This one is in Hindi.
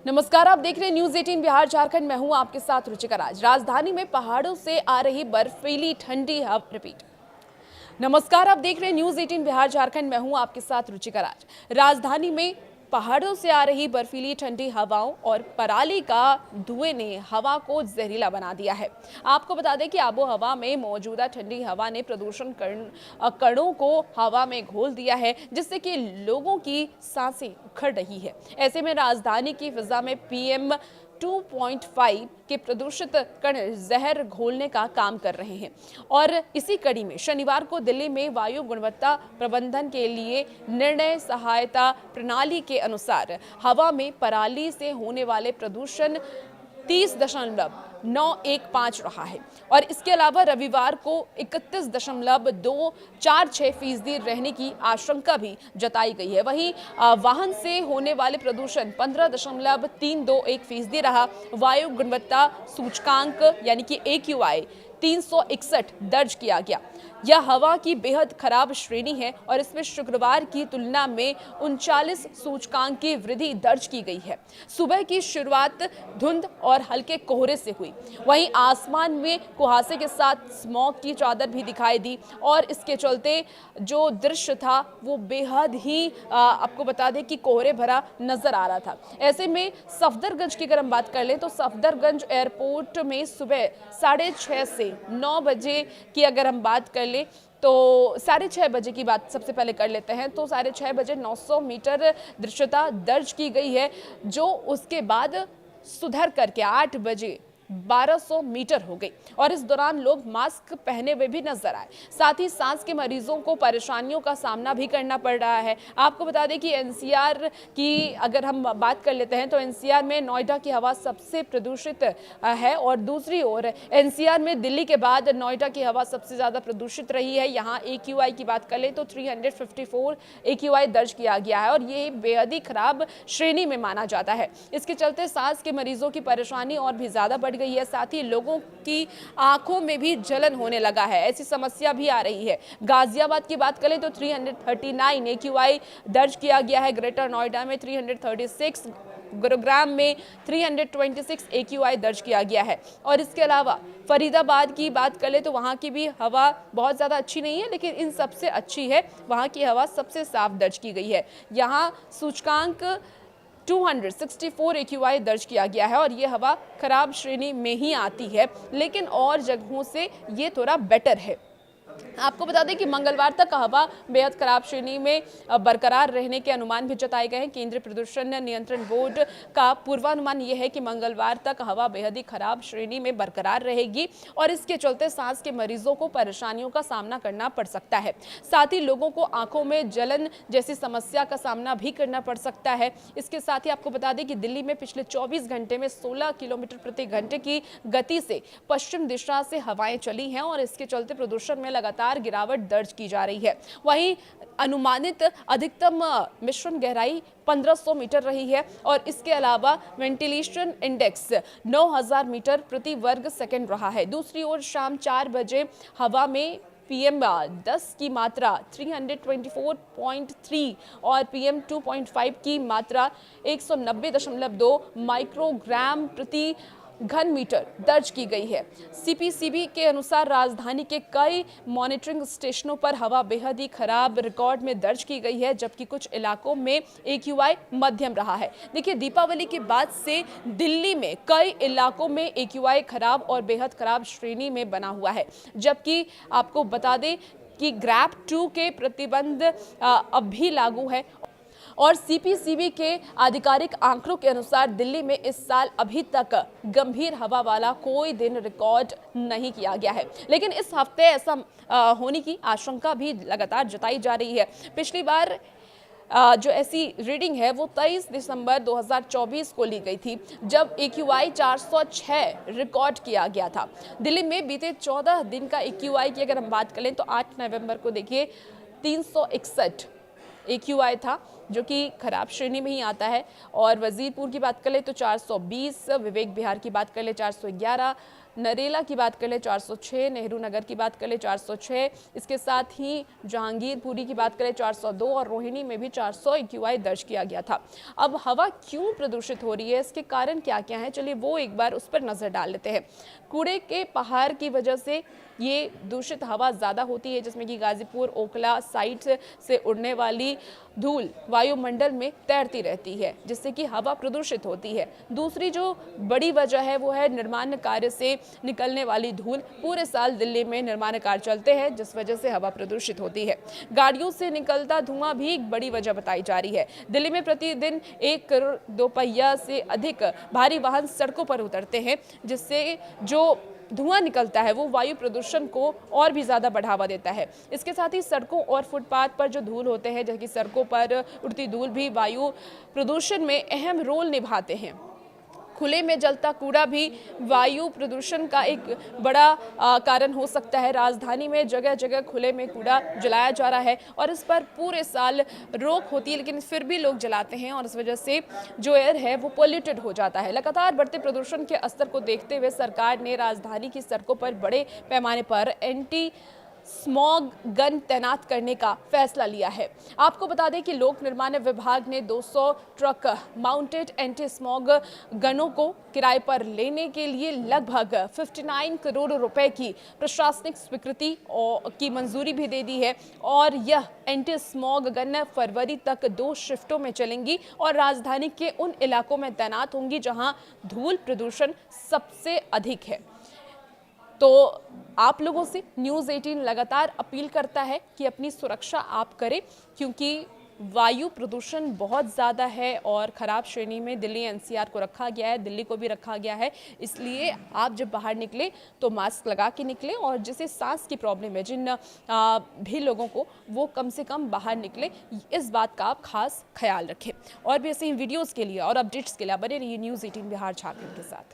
नमस्कार, आप देख रहे हैं न्यूज 18 बिहार झारखंड। मैं हूं आपके साथ रुचिका राज। राजधानी में पहाड़ों से आ रही बर्फीली ठंडी हवा रिपीट। नमस्कार, आप देख रहे हैं न्यूज 18 बिहार झारखंड। मैं हूं आपके साथ रुचिका राज। राजधानी में पहाड़ों से आ रही बर्फीली ठंडी हवाओं और पराली का धुएं ने हवा को जहरीला बना दिया है। आपको बता दें कि आबो हवा में मौजूदा ठंडी हवा ने प्रदूषण कणों को हवा में घोल दिया है, जिससे कि लोगों की सांसें उखड़ रही है। ऐसे में राजधानी की फिजा में PM 2.5 के प्रदूषित कण जहर घोलने का काम कर रहे हैं। और इसी कड़ी में शनिवार को दिल्ली में वायु गुणवत्ता प्रबंधन के लिए निर्णय सहायता प्रणाली के अनुसार हवा में पराली से होने वाले प्रदूषण 30.915 रहा है। और इसके अलावा रविवार को 31.246% रहने की आशंका भी जताई गई है। वहीं वाहन से होने वाले प्रदूषण 15.321% रहा। वायु गुणवत्ता सूचकांक यानी कि AQI 361 दर्ज किया गया। यह हवा की बेहद खराब श्रेणी है और इसमें शुक्रवार की तुलना में 39 सूचकांक की वृद्धि दर्ज की गई है। सुबह की शुरुआत धुंध और हल्के कोहरे से हुई। वहीं आसमान में कुहासे के साथ स्मॉग की चादर भी दिखाई दी और इसके चलते जो दृश्य था वो बेहद ही आपको बता दें कि कोहरे भरा नजर आ रहा था। ऐसे में सफदरगंज की अगर हम बात कर लें तो सफदरगंज एयरपोर्ट में सुबह 6:30 से 9 बजे की अगर हम बात कर लें तो 6:30 बजे की बात सबसे पहले कर लेते हैं। तो 6:30 बजे 900 मीटर दृश्यता दर्ज की गई है, जो उसके बाद सुधर करके 8 बजे 1200 मीटर हो गई। और इस दौरान लोग मास्क पहने हुए भी नजर आए। साथ ही सांस के मरीजों को परेशानियों का सामना भी करना पड़ रहा है। आपको बता दें कि NCR की अगर हम बात कर लेते हैं तो NCR में नोएडा की हवा सबसे प्रदूषित है और दूसरी ओर NCR में दिल्ली के बाद नोएडा की हवा सबसे ज्यादा प्रदूषित रही है। यहाँ AQI की बात कर ले तो 354 AQI दर्ज किया गया है और ये बेहद ही खराब श्रेणी में माना जाता है। इसके चलते सांस के मरीजों की परेशानी और भी ज्यादा बढ़ गई है। साथ ही लोगों की आंखों में भी जलन होने लगा है, ऐसी समस्या भी आ रही है। गाजियाबाद की बात करें तो 339 AQI दर्ज किया गया है। ग्रेटर नोएडा में 336, गुरुग्राम में 326 AQI दर्ज किया गया है। और इसके अलावा फरीदाबाद की बात कर ले तो वहां की भी हवा बहुत ज्यादा अच्छी नहीं है, लेकिन इन सबसे अच्छी है। वहां की हवा सबसे साफ दर्ज की गई है। यहाँ सूचकांक 264 AQI दर्ज किया गया है और ये हवा खराब श्रेणी में ही आती है, लेकिन और जगहों से ये थोड़ा बेटर है। आपको बता दें कि मंगलवार तक हवा बेहद खराब श्रेणी में बरकरार रहने के अनुमान भी जताए गए हैं। केंद्रीय प्रदूषण नियंत्रण बोर्ड का पूर्वानुमान यह है कि मंगलवार तक हवा बेहद ही खराब श्रेणी में बरकरार रहेगी और इसके चलते सांस के मरीजों को परेशानियों का सामना करना पड़ सकता है। साथ ही लोगों को आंखों में जलन जैसी समस्या का सामना भी करना पड़ सकता है। इसके साथ ही आपको बता दें कि दिल्ली में पिछले 24 घंटे में 16 किलोमीटर प्रति घंटे की गति से पश्चिम दिशा से हवाएं चली हैं और इसके चलते प्रदूषण में लगातार गिरावट दर्ज की जा रही है। वहीं अनुमानित अधिकतम मिश्रण गहराई 1500 मीटर रही है और इसके अलावा वेंटिलेशन इंडेक्स 9000 मीटर प्रति वर्ग सेकंड रहा है। दूसरी ओर शाम 4 बजे हवा में PM10 की मात्रा 324.3 और PM 2.5 की मात्रा 190.2 माइक्रोग्राम प्रति घन मीटर दर्ज की गई है। CPCB के अनुसार राजधानी के कई मॉनिटरिंग स्टेशनों पर हवा बेहद ही खराब रिकॉर्ड में दर्ज की गई है, जबकि कुछ इलाकों में AQI मध्यम रहा है। देखिए, दीपावली के बाद से दिल्ली में कई इलाकों में AQI खराब और बेहद खराब श्रेणी में बना हुआ है, जबकि आपको बता दें कि ग्रैप 2 के प्रतिबंध अब भी लागू है। और CPCB के आधिकारिक आंकड़ों के अनुसार दिल्ली में इस साल अभी तक गंभीर हवा वाला कोई दिन रिकॉर्ड नहीं किया गया है, लेकिन इस हफ्ते ऐसा होने की आशंका भी लगातार जताई जा रही है। पिछली बार जो ऐसी रीडिंग है वो 23 दिसंबर 2024 को ली गई थी, जब AQI 406 रिकॉर्ड किया गया था। दिल्ली में बीते 14 दिन का AQI की अगर हम बात करें तो 8 नवंबर को देखिए 361 AQI था, जो कि खराब श्रेणी में ही आता है। और वजीरपुर की बात कर ले तो 420, विवेक विहार की बात कर ले 411, नरेला की बात कर ले 406, नेहरू नगर की बात कर ले 406, इसके साथ ही जहांगीरपुरी की बात करें 402 और रोहिणी में भी 400 AQI दर्ज किया गया था। अब हवा क्यों प्रदूषित हो रही है, इसके कारण क्या क्या है, चलिए वो एक बार उस पर नजर डाल लेते हैं। कूड़े के पहाड़ की वजह से ये दूषित हवा ज़्यादा होती है, जिसमें कि गाजीपुर ओखला साइट से उड़ने वाली धूल वायुमंडल में तैरती रहती है, जिससे कि हवा प्रदूषित होती है। दूसरी जो बड़ी वजह है वो है निर्माण कार्य से निकलने वाली धूल। पूरे साल दिल्ली में निर्माण कार्य चलते हैं, जिस वजह से हवा प्रदूषित होती है। गाड़ियों से निकलता धुआं भी एक बड़ी वजह बताई जा रही है। दिल्ली में प्रतिदिन 1 करोड़ दोपहिया से अधिक भारी वाहन सड़कों पर उतरते हैं, जिससे जो धुआं निकलता है वो वायु प्रदूषण को और भी ज़्यादा बढ़ावा देता है। इसके साथ ही सड़कों और फुटपाथ पर जो धूल होते हैं, जबकि सड़कों पर उड़ती धूल भी वायु प्रदूषण में अहम रोल निभाते हैं। खुले में जलता कूड़ा भी वायु प्रदूषण का एक बड़ा कारण हो सकता है। राजधानी में जगह जगह खुले में कूड़ा जलाया जा रहा है और इस पर पूरे साल रोक होती है, लेकिन फिर भी लोग जलाते हैं और इस वजह से जो एयर है वो पोल्यूटेड हो जाता है। लगातार बढ़ते प्रदूषण के स्तर को देखते हुए सरकार ने राजधानी की सड़कों पर बड़े पैमाने पर एंटी स्मॉग गन तैनात करने का फैसला लिया है। आपको बता दें कि लोक निर्माण विभाग ने 200 ट्रक माउंटेड एंटी स्मॉग गनों को किराए पर लेने के लिए लगभग 59 करोड़ रुपए की प्रशासनिक स्वीकृति की मंजूरी भी दे दी है और यह एंटी स्मॉग गन फरवरी तक 2 शिफ्टों में चलेंगी और राजधानी के उन इलाकों में तैनात होंगी जहां धूल प्रदूषण सबसे अधिक है। तो आप लोगों से न्यूज़ 18 लगातार अपील करता है कि अपनी सुरक्षा आप करें, क्योंकि वायु प्रदूषण बहुत ज़्यादा है और ख़राब श्रेणी में दिल्ली NCR को रखा गया है, दिल्ली को भी रखा गया है। इसलिए आप जब बाहर निकले तो मास्क लगा के निकलें और जिसे सांस की प्रॉब्लम है, जिन भी लोगों को, वो कम से कम बाहर निकले, इस बात का आप खास ख्याल रखें। और भी ऐसे ही वीडियोज़ के लिए और अपडेट्स के लिए बने रहिए न्यूज़ 18 बिहार झारखंड के साथ।